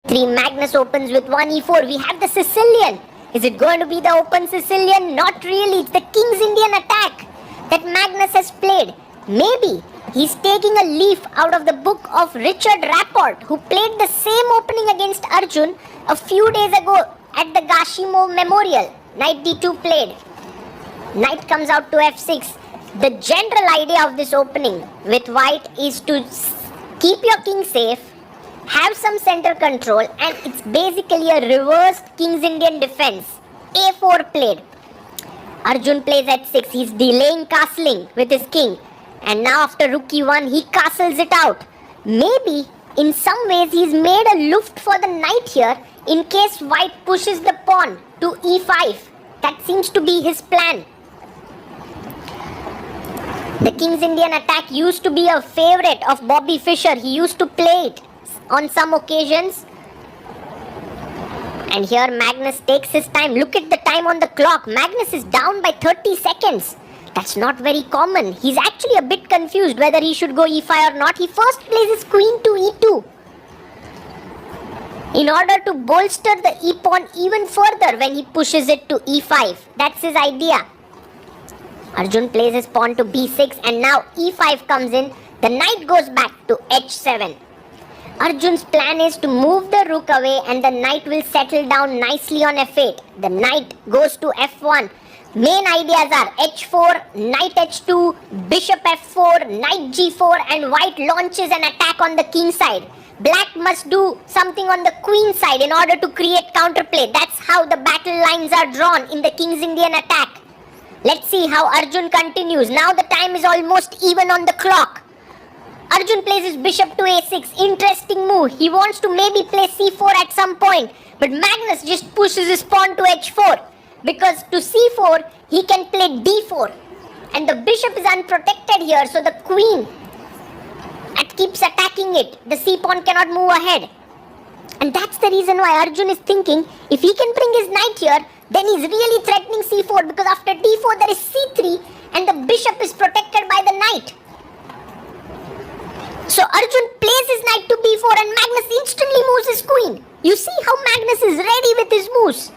3. Magnus opens with 1 e4. We have the Sicilian. Is it going to be the open Sicilian? Not really. It's the King's Indian attack that Magnus has played. Maybe he's taking a leaf out of the book of Richard Rapport, who played the same opening against Arjun a few days ago at the Gashimo Memorial. Knight d2 played. Knight comes out to f6. The general idea of this opening with white is to keep your king safe, have some center control, and it's basically a reversed King's Indian defense. a4 played. Arjun plays h6. He's delaying castling with his king. And now after rook e1, he castles it out. Maybe in some ways he's made a luft for the knight here in case white pushes the pawn to e5. That seems to be his plan. The King's Indian attack used to be a favorite of Bobby Fischer. He used to play it on some occasions. And here Magnus takes his time. Look at the time on the clock. Magnus is down by 30 seconds. That's not very common. He's actually a bit confused whether he should go e5 or not. He first plays his queen to e2 in order to bolster the e-pawn even further when he pushes it to e5. That's his idea. Arjun plays his pawn to b6 and now e5 comes in. The knight goes back to h7. Arjun's plan is to move the rook away and the knight will settle down nicely on f8. The knight goes to f1. Main ideas are h4, knight h2, bishop f4, knight g4, and white launches an attack on the king side. Black must do something on the queen side in order to create counterplay. That's how the battle lines are drawn in the King's Indian attack. Let's see how Arjun continues. Now the time is almost even on the clock. Arjun plays his bishop to a6. Interesting move. He wants to maybe play c4 at some point. But Magnus just pushes his pawn to h4. Because to c4, he can play d4. And the bishop is unprotected here. So the queen keeps attacking it. The c-pawn cannot move ahead. And that's the reason why Arjun is thinking, if he can bring his knight here, then he's really threatening c4. Because after d4, there is c3. And the bishop is protected by the knight. So Arjun plays his knight to b4 and Magnus instantly moves his queen. You see how Magnus is ready with his moves.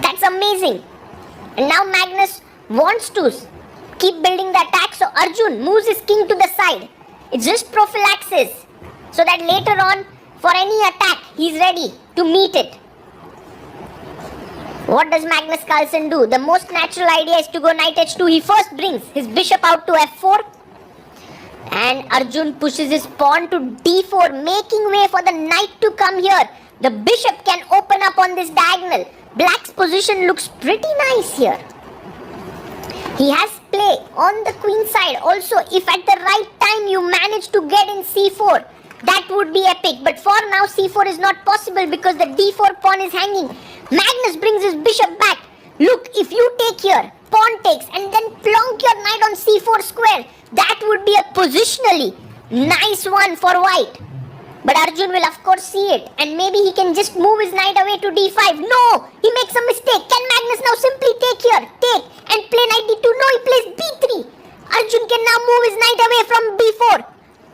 That's amazing. And now Magnus wants to keep building the attack. So Arjun moves his king to the side. It's just prophylaxis. So that later on, for any attack, he's ready to meet it. What does Magnus Carlsen do? The most natural idea is to go knight h2. He first brings his bishop out to f4. And Arjun pushes his pawn to d4, making way for the knight to come here. The bishop can open up on this diagonal. Black's position looks pretty nice here. He has play on the queen side. Also, if at the right time you manage to get in c4, that would be epic. But for now, c4 is not possible because the d4 pawn is hanging. Magnus brings his bishop back. Look, if you take here, pawn takes, and then plonk your knight on c4 square, that would be a positionally nice one for white. But Arjun will of course see it, and maybe he can just move his knight away to d5. No! He makes a mistake. Can Magnus now simply take here? Take and play knight d2. No, he plays b3. Arjun can now move his knight away from b4.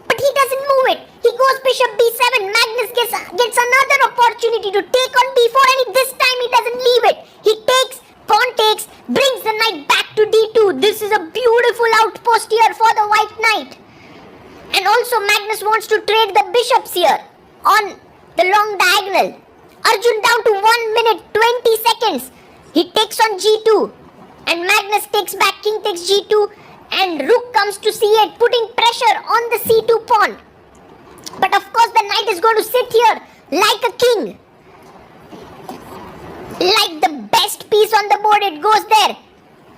But he doesn't move it. He goes bishop b7. Magnus gets another opportunity to take on b4, and this time he doesn't leave it. He takes, pawn takes, brings the knight back to d2. This is a beautiful outpost here for the white knight. And also Magnus wants to trade the bishops here on the long diagonal. Arjun down to 1 minute 20 seconds. He takes on g2 and Magnus takes back, king takes g2 and rook comes to c8, putting pressure on the c2 pawn. But of course the knight is going to sit here like a king. Like the best piece on the board, it goes there.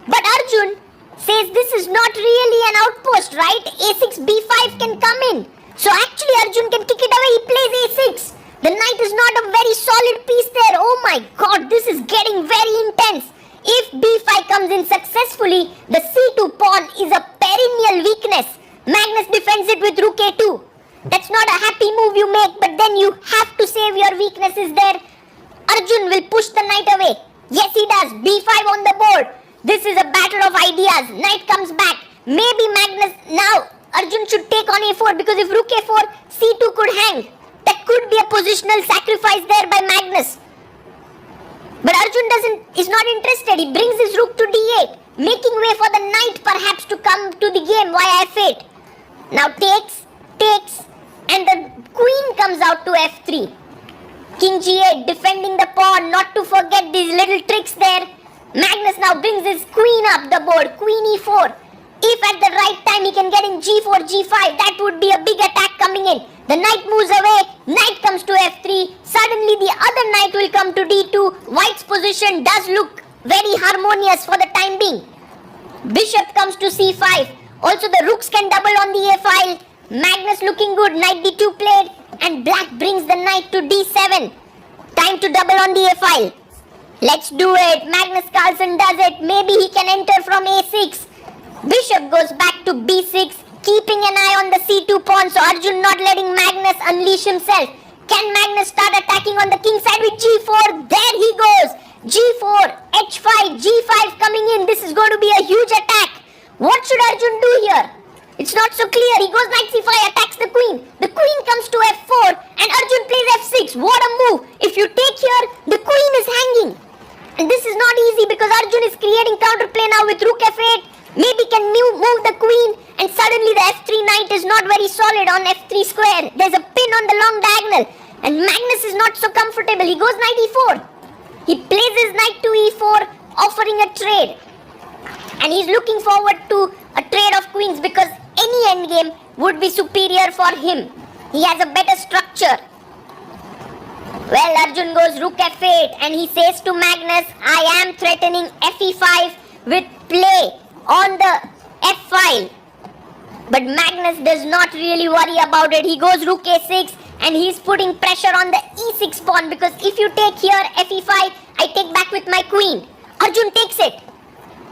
But Arjun says this is not really an outpost, right? a6, b5 can come in. So actually Arjun can kick it away. He plays a6. The knight is not a very solid piece there. Oh my god, this is getting very intense. If b5 comes in successfully, the c2 pawn is a perennial weakness. Magnus defends it with rook a2. That's not a happy move you make, but then you have to save your weaknesses there. Arjun will push the knight away. Yes, he does. b5 on the board. This is a battle of ideas. Knight comes back. Maybe Magnus now. Arjun should take on a4 because if rook a4, c2 could hang. The there could be a positional sacrifice there by Magnus. But Arjun is not interested. He brings his rook to d8, making way for the knight perhaps to come to the game via f8. Now takes, and the queen comes out to f3. King g8, defending the pawn, not to forget these little tricks there. Magnus now brings his queen up the board, queen e4. If at the right time he can get in g4, g5, that would be a big attack coming in. The knight moves away, knight comes to f3. Suddenly the other knight will come to d2. White's position does look very harmonious for the time being. Bishop comes to c5. Also the rooks can double on the a file. Magnus looking good, knight d2 played, and black brings the knight to d7. Time to double on the a file. Let's do it. Magnus Carlsen does it. Maybe he can enter from a6. Bishop goes back to b6, keeping an eye on the c2 pawn, so Arjun not letting Magnus unleash himself. Can Magnus start attacking on the king side with g4? There he goes. g4, h5, g5 coming in. This is going to be a huge attack. What should Arjun do here? It's not so clear. He goes knight c5, attacks the queen. The queen comes to f4 and Arjun plays f6. What a move. If you take here, the queen is hanging. And this is not easy because Arjun is creating counterplay now with rook f8. Maybe can move the queen, and suddenly the f3 knight is not very solid on f3 square. There's a pin on the long diagonal, and Magnus is not so comfortable. He goes knight e4. He plays his knight to e4, offering a trade. And he's looking forward to a trade of queens because any endgame would be superior for him. He has a better structure. Well, Arjun goes rook f8, and he says to Magnus, I am threatening fe5 with play on the f file. But Magnus does not really worry about it. He goes rook a6 and he's putting pressure on the e6 pawn because if you take here fe5, I take back with my queen. Arjun takes it.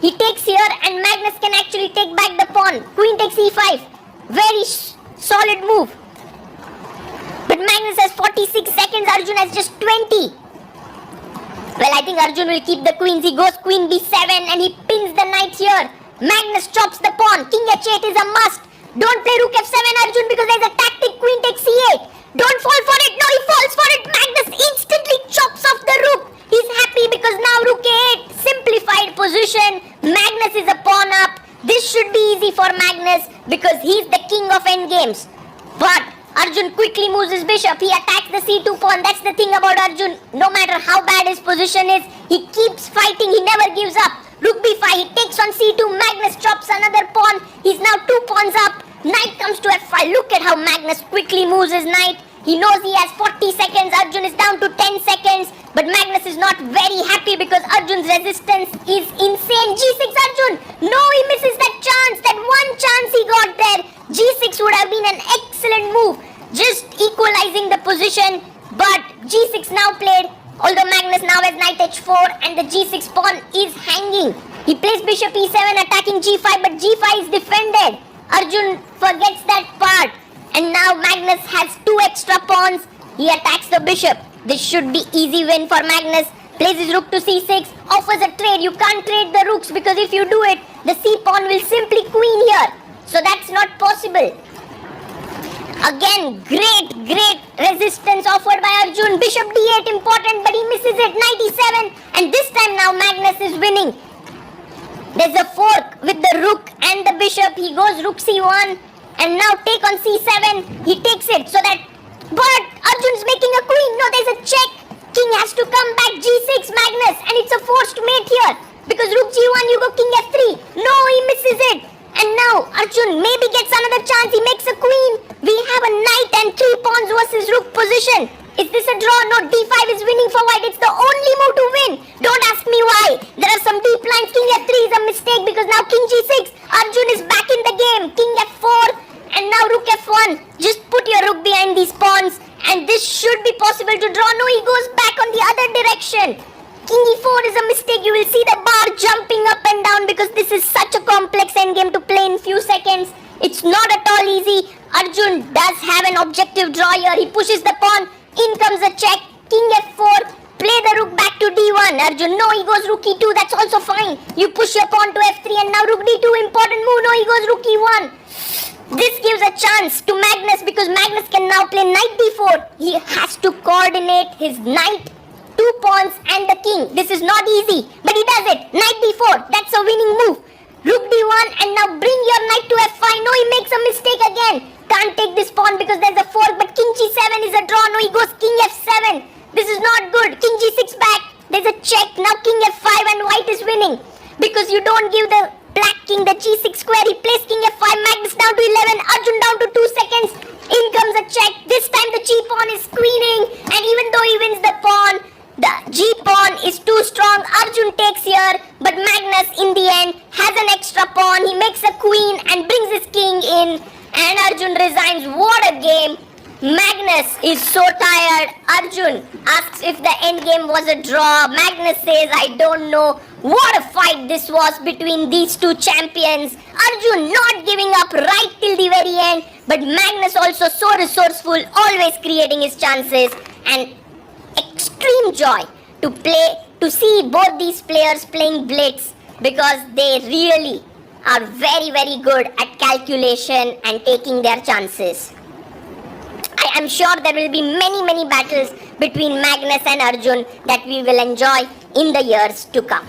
He takes here and Magnus can actually take back the pawn. Queen takes e5. Very solid move. But Magnus has 46 seconds. Arjun has just 20. Well, I think Arjun will keep the queens. He goes queen b7 and he pins the knight here. Magnus chops the pawn. King h8 is a must. Don't play rook f7, Arjun, because there's a tactic. Queen takes c8. Don't fall for it. No, he falls for it. Magnus instantly chops off the rook. He's happy because now rook a8. Simplified position. Magnus is a pawn up. This should be easy for Magnus because he's the king of endgames. But Arjun quickly moves his bishop. He attacks the c2 pawn. That's the thing about Arjun. No matter how bad his position is, he keeps fighting. He never gives up. Rook b5. He takes on c2. Magnus chops another pawn. He's now 2 pawns up. Knight comes to f5. Look at how Magnus quickly moves his knight. He knows he has 40 seconds. Arjun is down to 10 seconds. But Magnus is not very happy because Arjun's resistance is insane. g6 Arjun. No, he misses that chance. That one chance he got there. g6 would have been an excellent move. Just equalizing the position. But g6 now played. Although Magnus now has knight h4 and the g6 pawn is hanging. He plays bishop e7 attacking g5, but g5 is defended. Arjun forgets that part. And now Magnus has 2 extra pawns. He attacks the bishop. This should be easy win for Magnus. Plays his rook to c6, offers a trade. You can't trade the rooks because if you do it, the c pawn will simply queen here. So that's not possible. Again, great resistance offered by Arjun. Bishop d8 important, but he misses it. Knight e7, and this time now Magnus is winning. There's a fork with the rook and the bishop. He goes rook c1, and now take on c7. He takes it so that, but Arjun's making a queen. No, there's a check. King has to come back. g6 Magnus, and it's a forced mate here because rook g1, you go king f3. No, he misses it. And now Arjun maybe gets another chance. He makes a queen. We have a knight and 3 pawns versus rook position. Is this a draw? No, d5 is winning for white. It's the only move to win. Don't ask me why. There are some deep lines. King f3 is a mistake because now king g6. Arjun is back in the game. King f4 and now rook f1. Just put your rook behind these pawns and this should be possible to draw. No, he goes back on the other direction. King e4 is a mistake. You will see the bar jumping up and down because this is such a complex endgame to play in few seconds. It's not at all easy. Arjun does have an objective draw here. He pushes the pawn. In comes a check. King f4. Play the rook back to d1. Arjun, no, he goes rook e2. That's also fine. You push your pawn to f3 and now rook d2. Important move. No, he goes rook e1. This gives a chance to Magnus because Magnus can now play knight d4. He has to coordinate his knight, 2 pawns and the king. This is not easy, but he does it. Knight d4, that's a winning move. Rook d1 and now bring your knight to f5. No, he makes a mistake again. Can't take this pawn because there's a fork, but king g7 is a draw. No, he goes king f7. This is not good. King g6 back. There's a check. Now king f5 and white is winning because you don't give the black king the g6 square. He plays king f5. Magnus down to 11. Arjun down to 2 seconds. In comes a check. This time the g pawn is queening, and even though he wins the pawn, the g pawn is too strong. Arjun takes here, but Magnus in the end has an extra pawn. He makes a queen and brings his king in, and Arjun resigns. What a game! Magnus is so tired. Arjun asks if the endgame was a draw. Magnus says, I don't know. What a fight this was between these two champions. Arjun not giving up right till the very end, but Magnus also so resourceful, always creating his chances, and extreme joy to see both these players playing Blitz because they really are very, very good at calculation and taking their chances. I am sure there will be many, many battles between Magnus and Arjun that we will enjoy in the years to come.